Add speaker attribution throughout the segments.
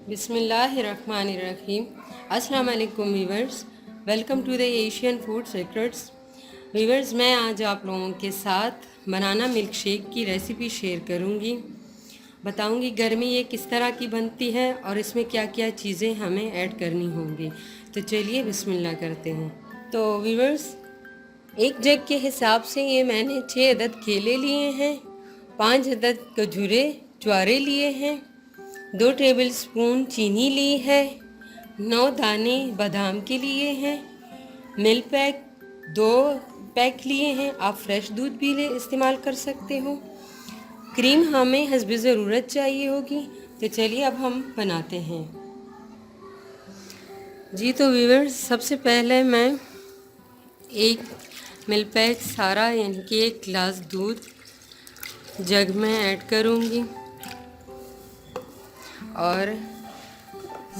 Speaker 1: बिस्मिल्लाहिर्रहमानिर्रहीम। अस्सलाम वालेकुम viewers, welcome to the Asian food secrets. Viewers, मैं आज आप लोगों के साथ बनाना मिल्क शेक की रेसिपी शेयर करूंगी। बताऊंगी घर में ये किस तरह की बनती है और इसमें क्या क्या चीज़ें हमें ऐड करनी होंगी। तो चलिए बिस्मिल्लाह करते हैं। तो वीवर्स, एक जग के हिसाब से ये मैंने 6 अदद केले लिए हैं, 5 अदद खजूरे ज्वारे लिए हैं, 2 टेबलस्पून चीनी ली है, 9 दाने बादाम के लिए हैं, मिल्क पैक 2 पैक लिए हैं। आप फ्रेश दूध भी इस्तेमाल कर सकते हो। क्रीम हमें हस्ब ज़रूरत चाहिए होगी। तो चलिए अब हम बनाते हैं। जी तो व्यूअर्स, सबसे पहले मैं एक मिल्क पैक सारा यानी कि 1 गिलास दूध जग में ऐड करूँगी और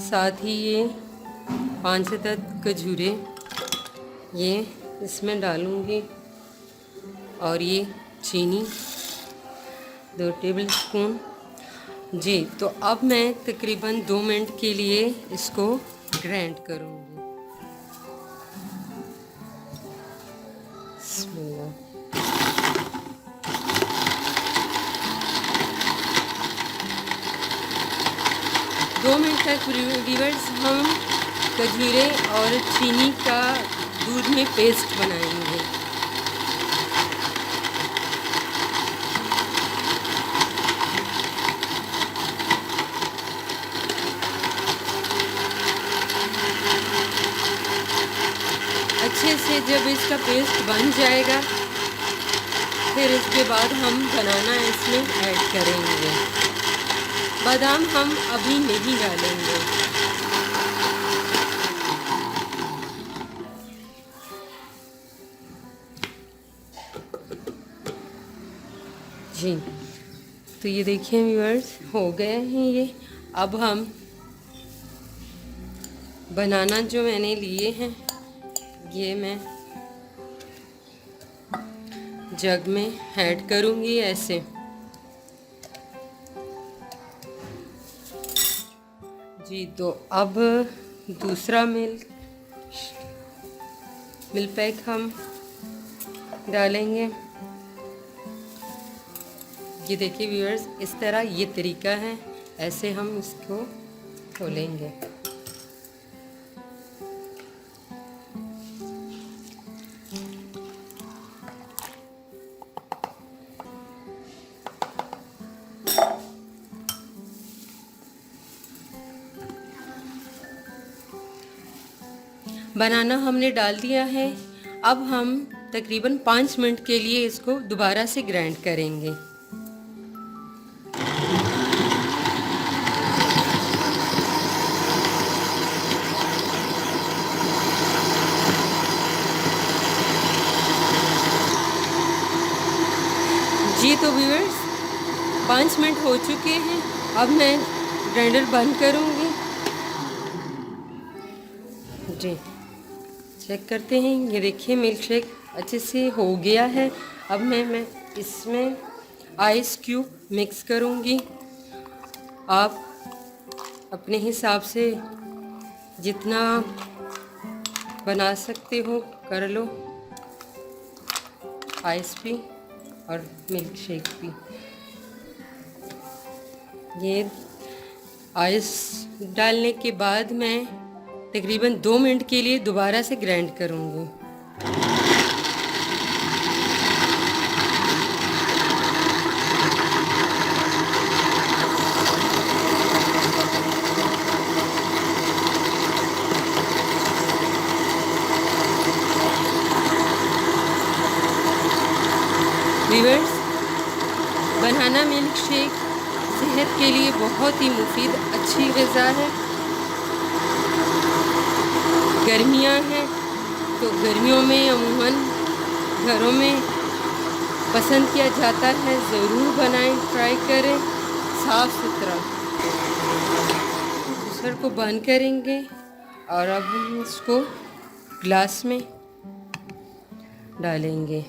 Speaker 1: साथ ही ये 5 अदद खजूरे ये इसमें डालूँगी और ये चीनी 2 टेबलस्पून। जी तो अब मैं तकरीबन 2 मिनट के लिए इसको ग्राइंड करूँगी। बिस्मिल्लाह। 2 मिनट तक व्यूअर्स हम खजूरे और चीनी का दूध में पेस्ट बनाएंगे। अच्छे से जब इसका पेस्ट बन जाएगा फिर इसके बाद हम बनाना इसमें ऐड करेंगे। बादाम हम अभी नहीं डालेंगे। जी तो ये देखिए व्यूअर्स, हो गए हैं ये। अब हम बनाना जो मैंने लिए हैं ये मैं जग में ऐड करूँगी ऐसे। जी तो अब दूसरा मिल्क पैक हम डालेंगे। ये देखिए व्यूअर्स, इस तरह ये तरीका है, ऐसे हम इसको खोलेंगे। बनाना हमने डाल दिया है। अब हम तकरीबन 5 मिनट के लिए इसको दोबारा से ग्राइंड करेंगे। जी तो व्यूअर्स, 5 मिनट हो चुके हैं। अब मैं ग्राइंडर बंद करूंगी। जी चेक करते हैं। ये देखिए मिल्क शेक अच्छे से हो गया है। अब मैं इसमें आइस क्यूब मिक्स करूंगी। आप अपने हिसाब से जितना बना सकते हो कर लो, आइस भी और मिल्क शेक भी। ये आइस डालने के बाद मैं तकरीबन 2 मिनट के लिए दोबारा से ग्राइंड करूँगी। व्यूअर्स, बनाना मिल्क शेक सेहत के लिए बहुत ही मुफीद अच्छी ग़िज़ा है। गर्मियाँ हैं तो गर्मियों में अमूमन घरों में पसंद किया जाता है। ज़रूर बनाएं, ट्राई करें। साफ़ सुथरा जूसर को बंद करेंगे और अब हम इसको ग्लास में डालेंगे।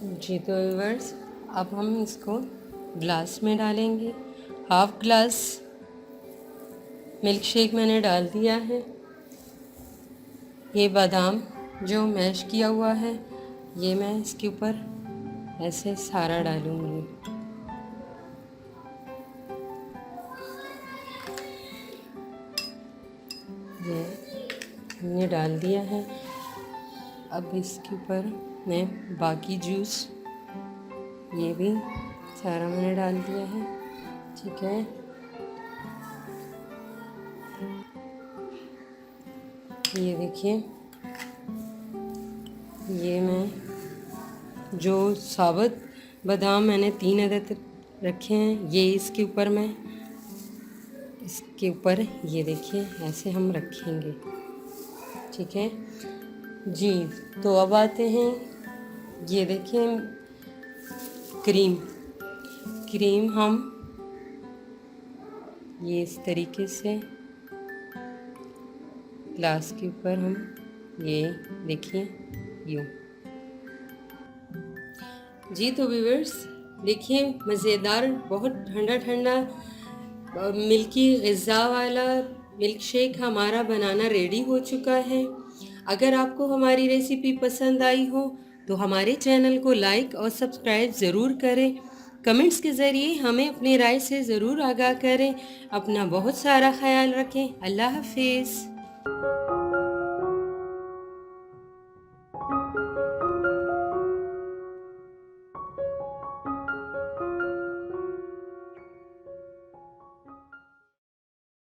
Speaker 1: जी तो व्यूअर्स, अब हम इसको ग्लास में डालेंगे। हाफ ग्लास मिल्क शेक मैंने डाल दिया है। ये बादाम जो मैश किया हुआ है ये मैं इसके ऊपर ऐसे सारा डालूंगी। ये डाल दिया है। अब इसके ऊपर मैं बाकी जूस ये भी सारा मैंने डाल दिया है। ठीक है, ये देखिए, ये मैं जो साबुत बादाम मैंने 3 अदद रखे हैं ये इसके ऊपर मैं इसके ऊपर ये देखिए ऐसे हम रखेंगे। ठीक है जी। तो अब आते हैं, ये देखिए क्रीम हम ये इस तरीके से ग्लास के ऊपर हम ये देखिए यूँ जी। तो व्यूअर्स देखिए, मज़ेदार बहुत ठंडा ठंडा मिल्की ग़िज़ा वाला मिल्क शेक हमारा बनाना रेडी हो चुका है। अगर आपको हमारी रेसिपी पसंद आई हो तो हमारे चैनल को लाइक और सब्सक्राइब ज़रूर करें। कमेंट्स के ज़रिए हमें अपनी राय से ज़रूर आगाह करें। अपना बहुत सारा ख्याल रखें। अल्लाह हाफिज़।